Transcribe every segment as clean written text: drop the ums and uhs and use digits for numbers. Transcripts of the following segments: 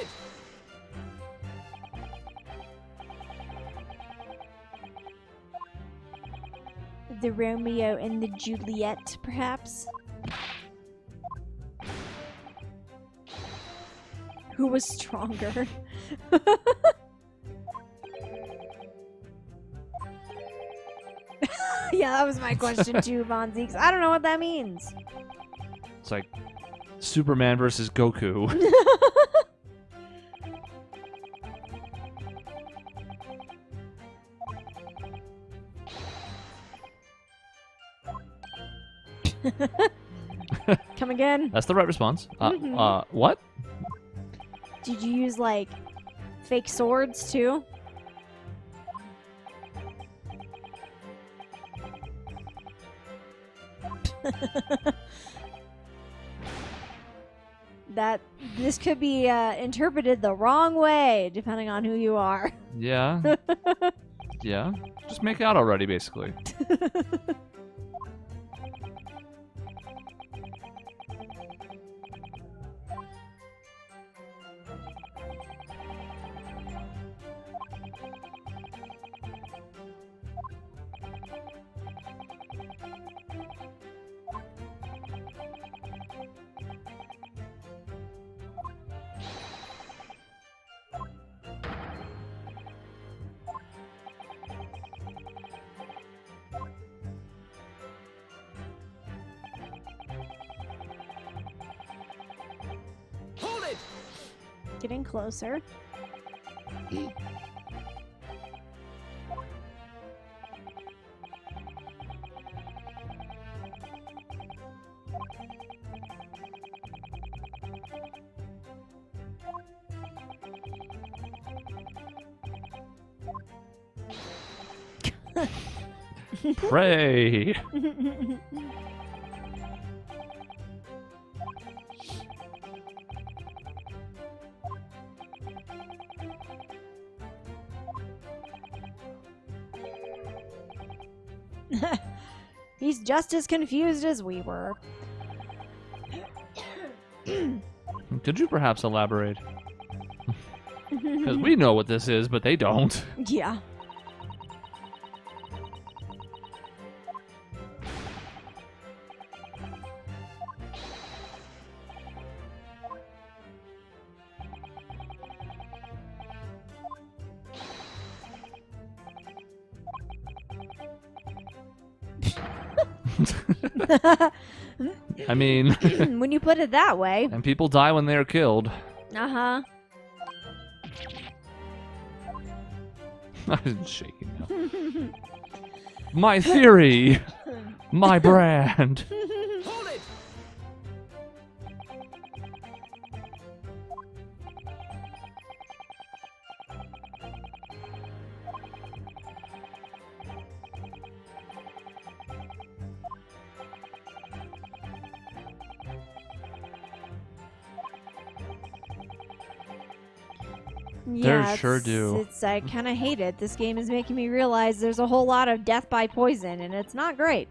it! The Romeo and the Juliet, perhaps? Who was stronger? Yeah, that was my question too, Von Zeeks. I don't know what that means. It's like Superman versus Goku. Come again? That's the right response. What? Did you use, like, fake swords, too? This could be interpreted the wrong way, depending on who you are. Yeah. Yeah. Just make out already, basically. Hold it! Getting closer. Pray. He's just as confused as we were. Could you perhaps elaborate? Because we know what this is, but they don't. Yeah. I mean, When you put it that way. and people die when they are killed. Uh-huh. I'm shaking now. My theory. My brand. Hold it! Yeah, sure do. It's I kind of hate it. This game is making me realize there's a whole lot of death by poison, and it's not great.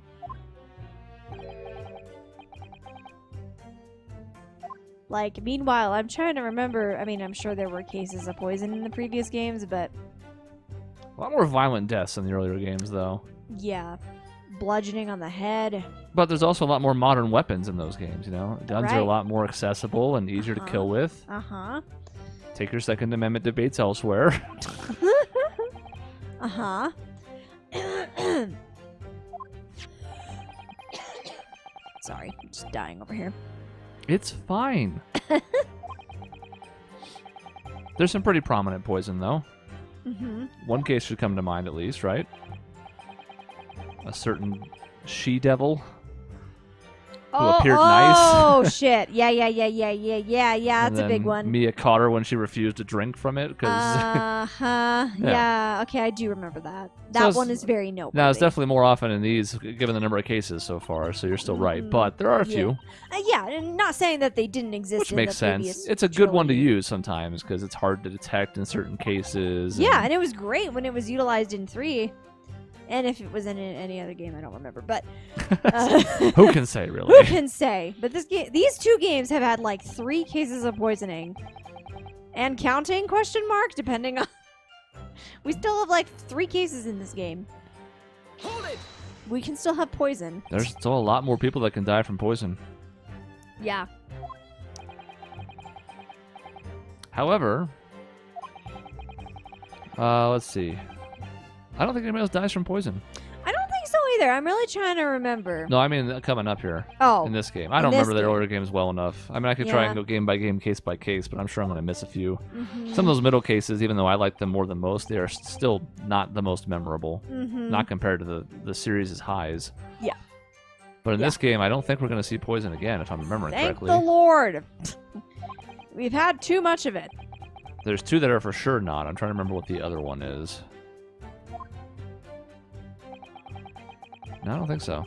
Like, meanwhile, I'm trying to remember. I mean, I'm sure there were cases of poison in the previous games, but A lot more violent deaths in the earlier games, though. yeah, bludgeoning on the head. But there's also a lot more modern weapons in those games, you know? Guns are a Right. lot more accessible and easier to kill with. Uh-huh. Take your Second Amendment debates elsewhere. Uh-huh. Sorry, I'm just dying over here. It's fine. There's some pretty prominent poison, though. Mm-hmm. One case should come to mind, at least, right? A certain she-devil who appeared nice. Oh, shit. Yeah, that's a big one. Mia caught her when she refused to drink from it. Uh-huh. Yeah, okay, I do remember that. That it's- one is very noteworthy. Now, it's definitely more often in these, given the number of cases so far, so you're still right. Mhm. But there are a Yeah. few, Yeah, and not saying that they didn't exist which in makes the sense. previous It's a good one to trilogy. use sometimes, because it's hard to detect in certain cases. Yeah, and it was great when it was utilized in 3. And if it was in any other game, I don't remember. But Who can say, really? who can say? But these two games have had like 3 cases of poisoning, And counting, question mark, depending on... We still have like 3 cases in this game. Hold it! We can still have poison. There's still a lot more people that can die from poison. Yeah. However, let's see. I don't think anybody else dies from poison. I don't think so either. I'm really trying to remember. No, I mean coming up here Oh. in this game. I don't remember the order games well enough. I mean, I could try and go game by game, case by case, but I'm sure I'm going to miss a few. Some of those middle cases, even though I like them more than most, they are still not the most memorable. Not compared to the series' highs. Yeah. But in this game, I don't think we're going to see poison again, if I'm remembering correctly. Thank the Lord. We've had too much of it. There's 2 that are for sure not. I'm trying to remember what the other one is. No, I don't think so.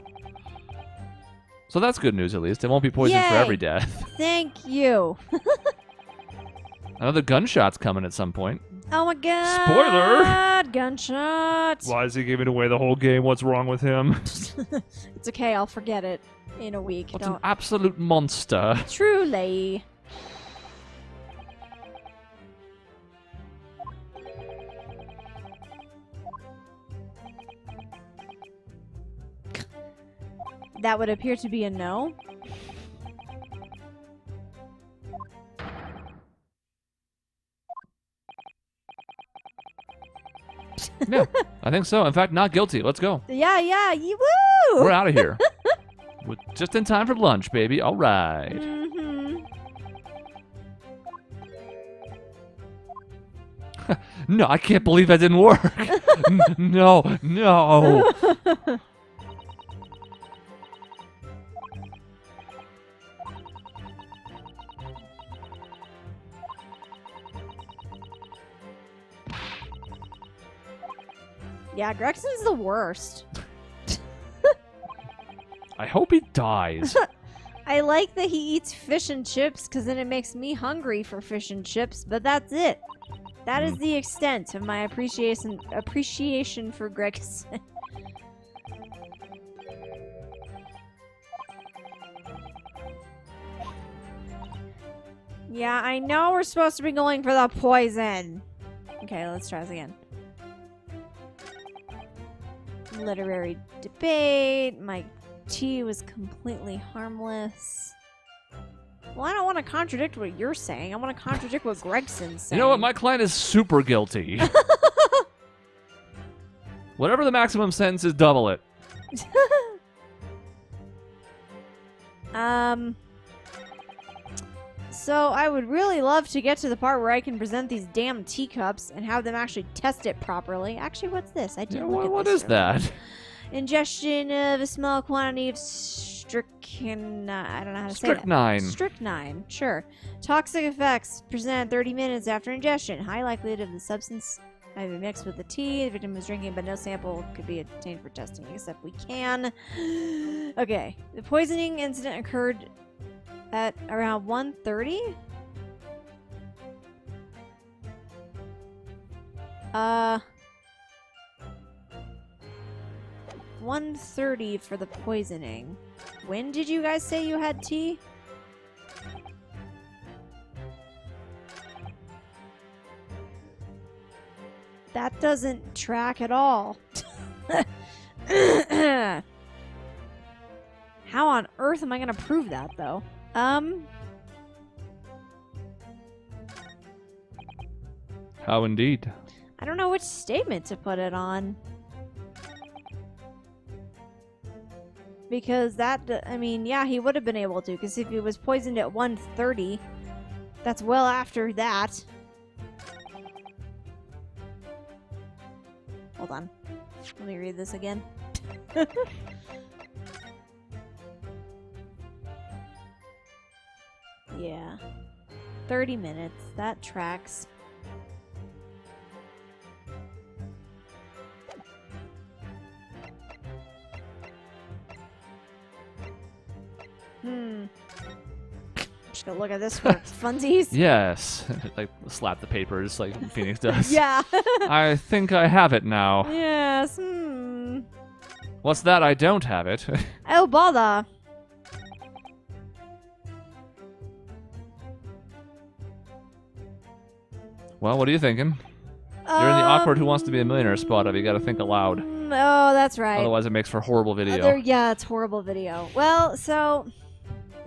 So that's good news, at least. It won't be poison for every death. Thank you. Another gunshot's coming at some point. Oh my god. Spoiler! Gunshot. Why is he giving away the whole game? What's wrong with him? It's okay, I'll forget it in a week. What's an absolute monster? Truly. That would appear to be a no. Yeah, I think so. In fact, not guilty. Let's go. Yeah, woo! We're out of here. Just in time for lunch, baby. All right. No, I can't believe that didn't work. No. Yeah, Gregson's the worst. I hope he dies. I like that he eats fish and chips because then it makes me hungry for fish and chips, but that's it. That is the extent of my appreciation for Gregson. Yeah, I know we're supposed to be going for the poison. Okay, let's try this again. Literary debate. My tea was completely harmless. Well, I don't want to contradict what you're saying. I want to contradict what Gregson's saying. You know what? My client is super guilty. Whatever the maximum sentence is, double it. So I would really love to get to the part where I can present these damn teacups and have them actually test it properly. Actually, what's this? I didn't look at what this is that? Ingestion of a small quantity of strychnine. I don't know how to say that. Strychnine. Strychnine, sure. Toxic effects present 30 minutes after ingestion. High likelihood of the substance having mixed with the tea the victim was drinking, but no sample could be obtained for testing, except we can. Okay. The poisoning incident occurred at around 1:30? 1:30 for the poisoning. When did you guys say you had tea? That doesn't track at all. How on earth am I gonna prove that, though? How indeed. I don't know which statement to put it on. Because that, I mean, yeah, he would have been able to, because if he was poisoned at 1:30, that's well after that. Hold on. Let me read this again. Yeah. 30 minutes. That tracks. Just gonna look at this for funsies. Yes. Like slap the papers like Phoenix does. Yeah. I think I have it now. Yes. What's that? I don't have it. Oh, bother. Well, what are you thinking? You're in the awkward Who Wants to Be a Millionaire spot of you got to think aloud. Oh, that's right. Otherwise, it makes for horrible video. Yeah, it's horrible video. Well, so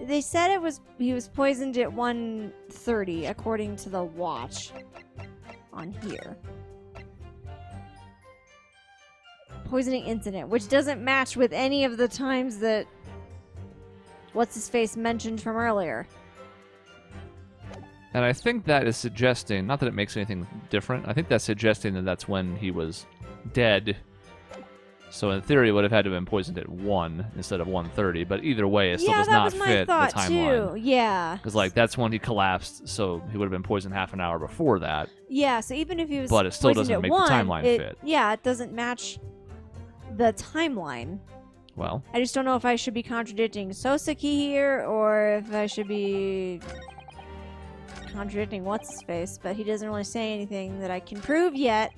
they said he was poisoned at 1:30 according to the watch on here. Poisoning incident, which doesn't match with any of the times that what's his face mentioned from earlier. And I think that is suggesting, not that it makes anything different, I think that's suggesting that that's when he was dead. So in theory, it would have had to have been poisoned at 1 instead of 1:30. But either way, it still does not fit the timeline. Too. Yeah. Because like that's when he collapsed, so he would have been poisoned half an hour before that. Yeah. So even if he was, but it still doesn't make the timeline fit. Yeah, it doesn't match the timeline. Well, I just don't know if I should be contradicting Soseki here or if I should be contradicting what's his face, but he doesn't really say anything that I can prove yet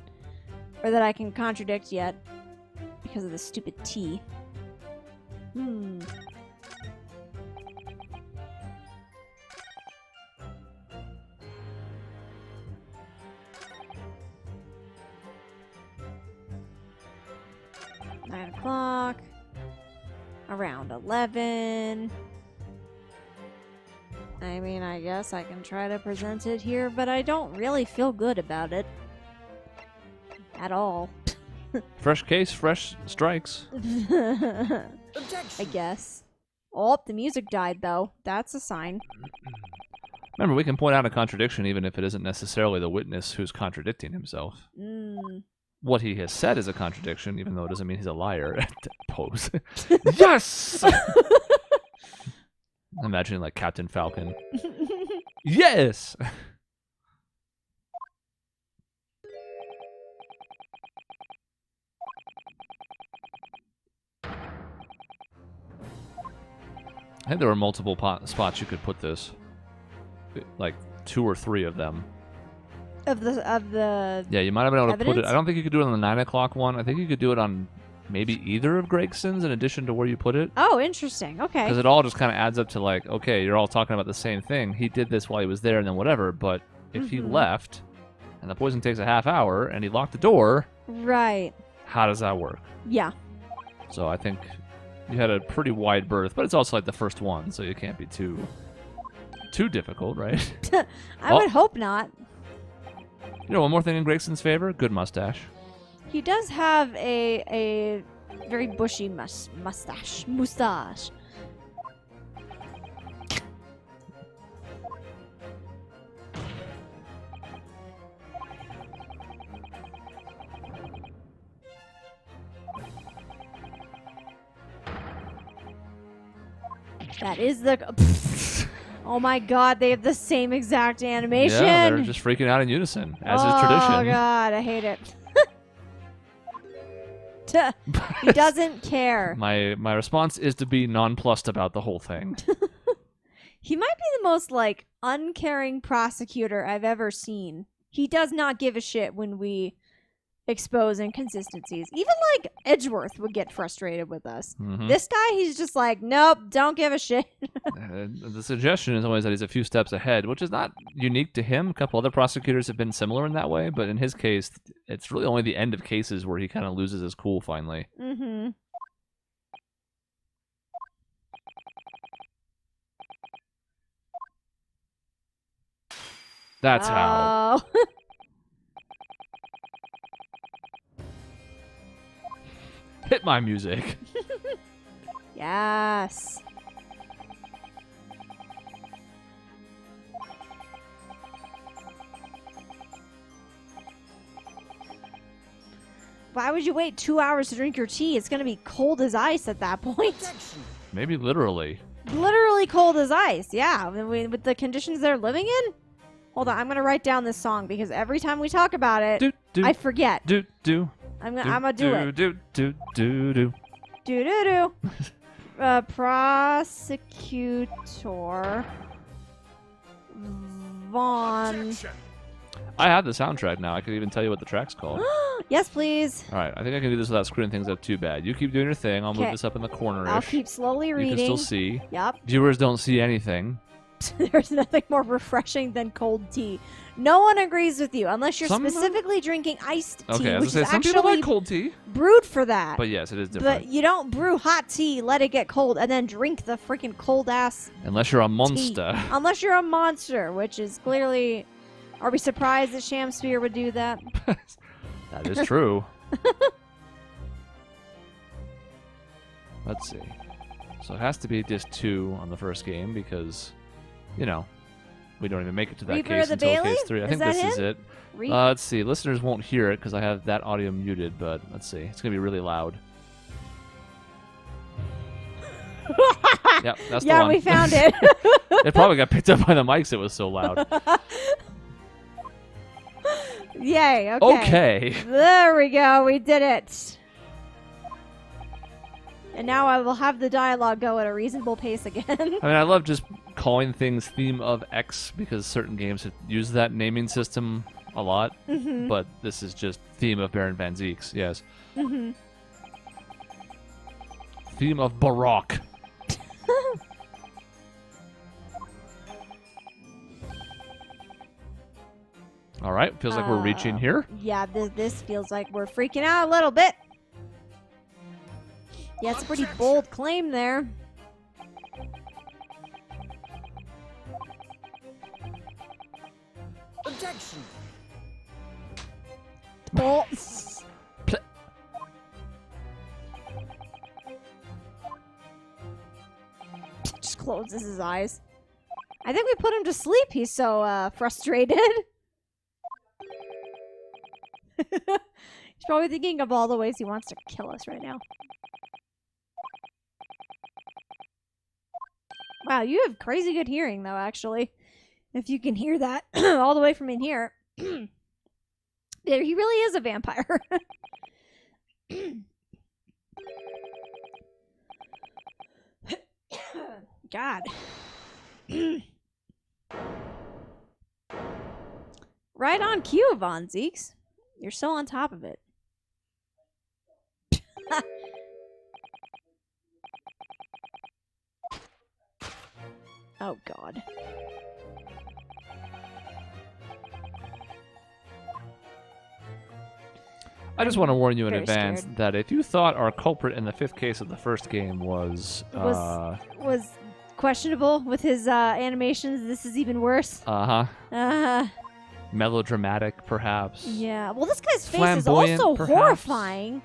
or that I can contradict yet because of the stupid T. Nine o'clock. Around 11. I mean, I guess I can try to present it here, but I don't really feel good about it. At all. fresh case, fresh strikes. I guess. Oh, the music died, though. That's a sign. Remember, we can point out a contradiction even if it isn't necessarily the witness who's contradicting himself. What he has said is a contradiction, even though it doesn't mean he's a liar. Pose. Yes! Imagine like Captain Falcon. Yes! I think there were multiple spots you could put this. Like 2 or 3 of them. Of the Yeah, you might have been able to evidence? put it. I don't think you could do it on the 9 o'clock one. I think you could do it on maybe either of Gregson's in addition to where you put it. Oh, interesting. Okay. Because it all just kind of adds up to like, okay, you're all talking about the same thing. He did this while he was there and then whatever. But if he left and the poison takes a half hour and he locked the door, right. How does that work? Yeah. So I think you had a pretty wide berth, but it's also like the first one, so you can't be too difficult, right? I would hope not. You know, one more thing in Gregson's favor, good mustache. He does have a very bushy mustache. That is the... Oh my god, they have the same exact animation. Yeah, they're just freaking out in unison, as is tradition. Oh god, I hate it. He doesn't care. My response is to be nonplussed about the whole thing. He might be the most, like, uncaring prosecutor I've ever seen. He does not give a shit when we expose inconsistencies. Even, like, Edgeworth would get frustrated with us. This guy, he's just like, nope, don't give a shit. The suggestion is always that he's a few steps ahead, which is not unique to him. A couple other prosecutors have been similar in that way, but in his case, it's really only the end of cases where he kind of loses his cool finally. That's how. Hit my music. Yes. Why would you wait 2 hours to drink your tea? It's going to be cold as ice at that point. Maybe literally. Literally cold as ice, yeah. With the conditions they're living in? Hold on, I'm going to write down this song because every time we talk about it, I forget. I'm gonna do it. Do. Prosecutor Vaughn. I have the soundtrack now. I could even tell you what the track's called. Yes, please. All right, I think I can do this without screwing things up too bad. You keep doing your thing. I'll move this up in the corner-ish. I'll keep slowly reading. You can still see. Yep. Viewers don't see anything. There's nothing more refreshing than cold tea. No one agrees with you unless you're specifically drinking iced tea, Okay, I was which is gonna say some people actually like cold tea, brewed for that. but yes, it is different. But you don't brew hot tea, let it get cold, and then drink the freaking cold ass Unless you're a tea. monster. Unless you're a monster, which is clearly. Are we surprised that Shamsphere would do that? That is true. Let's see. So it has to be just 2 on the first game because, you know, we don't even make it to that Reaper case of the until Bailey? case 3. I Is think that this is him? it. Let's see. Listeners won't hear it because I have that audio muted, but let's see. It's going to be really loud. Yep, that's the one. Yeah, we found it. It probably got picked up by the mics. It was so loud. Yay, okay. Okay. There we go. We did it. And now I will have the dialogue go at a reasonable pace again. I mean, I love just calling things theme of X because certain games have used that naming system a lot. Mm-hmm. But this is just theme of Baron Van Zeeks, yes. Mm-hmm. Theme of Baroque. All right, feels like we're reaching here. Yeah, this feels like we're freaking out a little bit. Yeah, it's a pretty bold claim there. Objection. Bold. Just closes his eyes. I think we put him to sleep. He's so frustrated. He's probably thinking of all the ways he wants to kill us right now. Wow, you have crazy good hearing, though, actually. If you can hear that all the way from in here. There, he really is a vampire. God. Right on cue, Von Zeeks. You're so on top of it. Oh, God. I just want to warn you in Very advance scared. that if you thought our culprit in the 5th case of the first game was Was questionable with his animations, this is even worse. Melodramatic, perhaps. Yeah. Well, this guy's face is Flamboyant, also perhaps? horrifying.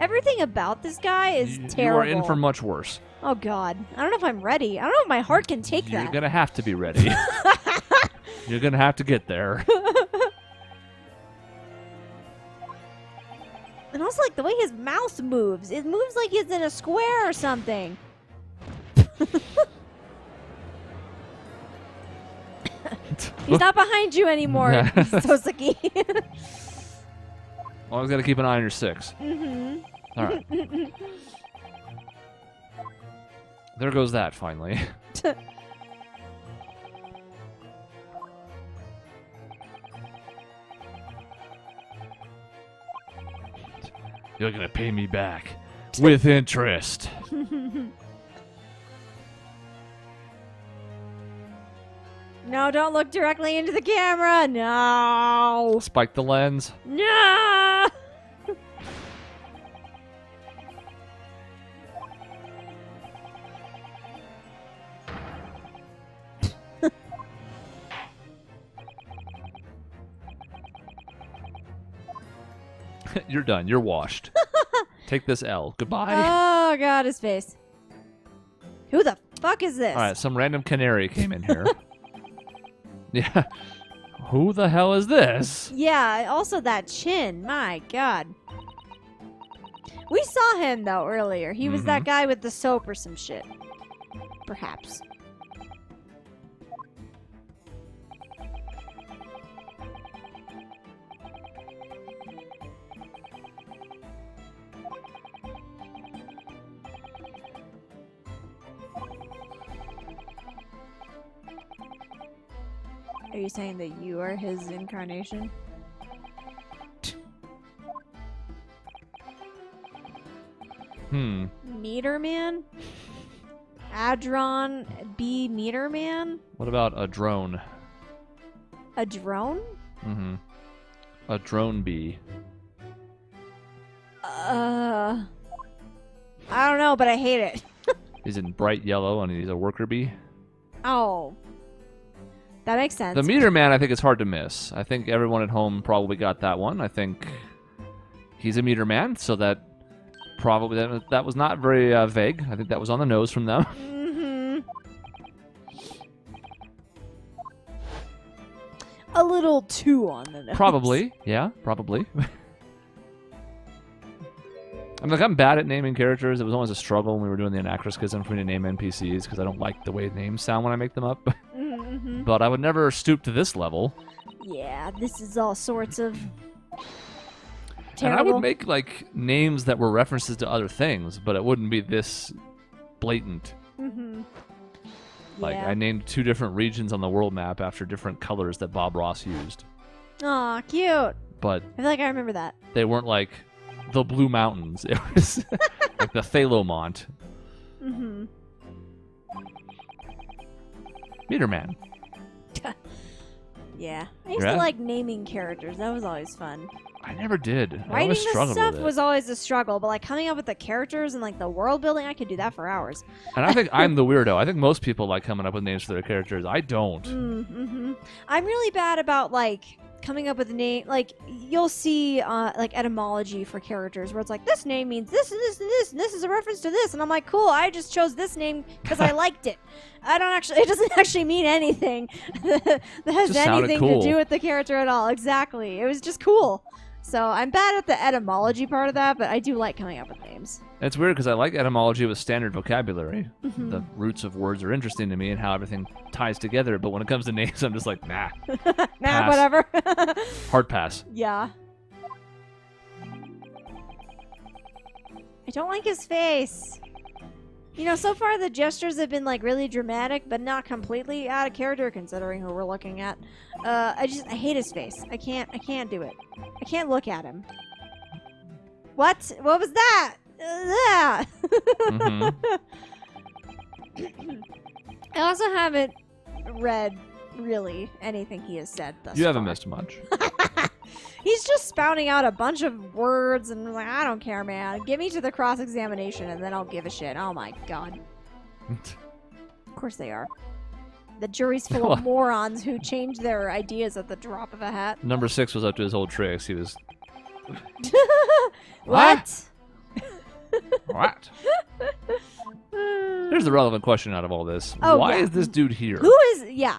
Everything about this guy is You terrible. are in for much worse. Oh, God. I don't know if I'm ready. I don't know if my heart can take You're that. going to have to be ready. You're going to have to get there. And also, like, the way his mouth moves. It moves like he's in a square or something. He's not behind you anymore, Sosaki. Always got to keep an eye on your 6. Mm-hmm. All right. There goes that, finally. You're going to pay me back with interest. No, don't look directly into the camera. No. Spike the lens. No. You're done. You're washed. Take this L. Goodbye. Oh, God, his face. Who the fuck is this? All right, some random canary came in here. Yeah. Who the hell is this? Yeah, also that chin. My God. We saw him, though, earlier. He was that guy with the soap or some shit. Perhaps. Are you saying that you are his incarnation? Meter man? Adron B. Meter Man? What about a drone? A drone? Mm-hmm. A drone bee. I don't know, but I hate it. He's in bright yellow and he's a worker bee. Oh. That makes sense. The Meter Man, I think it's hard to miss. I think everyone at home probably got that one. I think he's a Meter Man, so that probably that was not very vague. I think that was on the nose from them. Mm-hmm. A little too on the nose. Probably, yeah, probably. I'm bad at naming characters. It was always a struggle when we were doing the Anachronism for me to name NPCs because I don't like the way names sound when I make them up. Mm-hmm. But I would never stoop to this level. Yeah, this is all sorts of terrible. And I would make like names that were references to other things, but it wouldn't be this blatant. Mm-hmm. Like Yeah. I named 2 different regions on the world map after different colors that Bob Ross used. Aw, cute. But I feel like I remember that. they weren't like the Blue Mountains. It was like the Thalomont. Mm-hmm. Meter Man. Yeah. I used to like naming characters. That was always fun. I never did. I Writing always the struggled stuff with it. was always a struggle, but like coming up with the characters and like the world building, I could do that for hours. And I think I'm the weirdo. I think most people like coming up with names for their characters. I don't. Mm-hmm. I'm really bad about like coming up with a name. Like you'll see like etymology for characters where it's like this name means this and this and this and this is a reference to this, and I'm like, cool, I just chose this name because I liked it. It doesn't actually mean anything that has Just sounded anything cool. to do with the character at all. Exactly. It was just cool. So I'm bad at the etymology part of that, but I do like coming up with names. It's weird because I like etymology with standard vocabulary. Mhm. The roots of words are interesting to me and how everything ties together. But when it comes to names, I'm just like, nah. Nah, Pass. whatever. Hard pass. Yeah. I don't like his face. You know, so far the gestures have been like really dramatic, but not completely out of character considering who we're looking at. I hate his face. I can't do it. I can't look at him. What? What was that? Mhm. I also haven't read really anything he has said thus You haven't far. missed much. He's just spouting out a bunch of words and like, I don't care, man. Get me to the cross-examination and then I'll give a shit. Oh my god. Of course they are. The jury's full of morons who change their ideas at the drop of a hat. Number 6 was up to his old tricks. He was... What? What? Here's the relevant question out of all this. Oh, Why yeah. is this dude here? Who is... Yeah.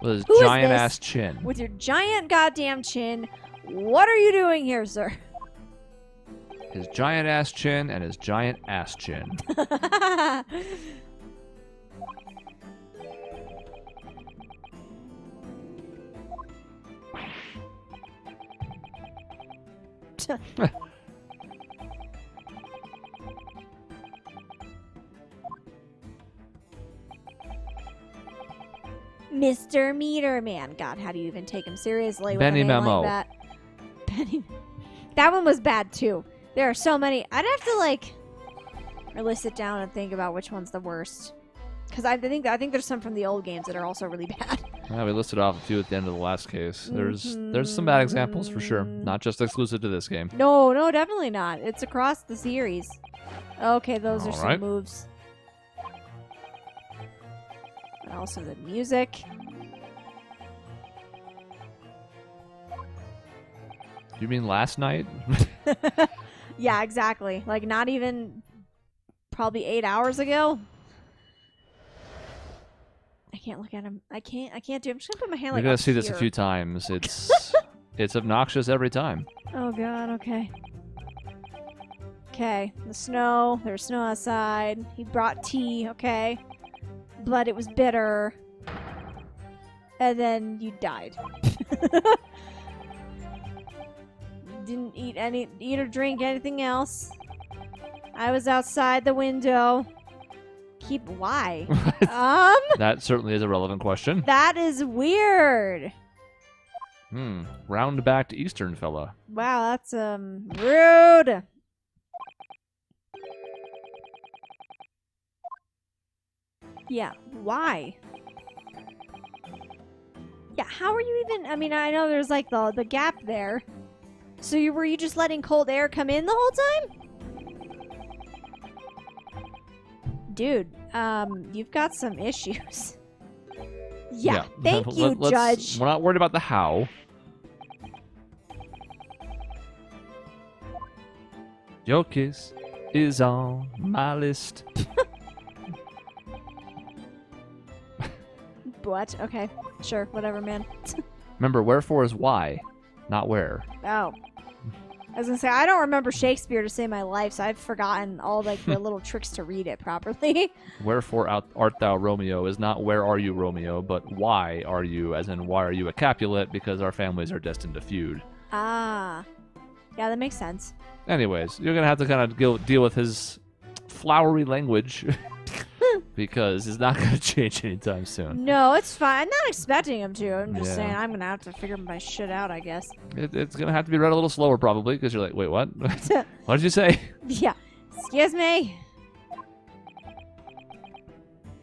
With his Who is giant-ass this? chin. With your giant goddamn chin. What are you doing here, sir? His giant-ass chin and his giant-ass chin. Mr. Meter Man. God, how do you even take him seriously with Benny a name Memo. like that? Benny. That one was bad too. There are so many. I'd have to like really sit down and think about which one's the worst. Because I think there's some from the old games that are also really bad. Yeah, we listed off a few at the end of the last case. There's some bad examples for sure. Not just exclusive to this game. No, definitely not. It's across the series. Okay, those are some Alright. moves. And also the music. You mean last night? Yeah, exactly. Like not even probably 8 hours ago. I can't look at him. I can't do it. I'm just gonna put my hand You're like gonna up see this a here. few times. It's obnoxious every time. Oh god, okay. Okay, the snow. There's snow outside. He brought tea, okay. But it was bitter. And then you died. Didn't eat or drink anything else. I was outside the window. Why? That certainly is a relevant question. That is weird. Round-backed Eastern fella. Wow, that's rude. Yeah, why? Yeah, how are you even... I mean, I know there's like the gap there. So were you just letting cold air come in the whole time? Dude, you've got some issues. Yeah, thank you, Judge. We're not worried about the how. Your kiss is on my list. What? Okay, sure, whatever, man. Remember, wherefore is why, not where. Oh. I was gonna say, I don't remember Shakespeare to save my life, so I've forgotten all like the little tricks to read it properly. Wherefore art thou Romeo is not where are you Romeo, but why are you, as in why are you a Capulet, because our families are destined to feud. Ah. Yeah, that makes sense. Anyways, you're gonna have to kind of deal with his flowery language because it's not gonna change anytime soon. No, it's fine. I'm not expecting him to. I'm just Yeah. saying I'm gonna have to figure my shit out, I guess. It's gonna have to be read a little slower probably because you're like, wait, what? What did you say? Yeah. Excuse me.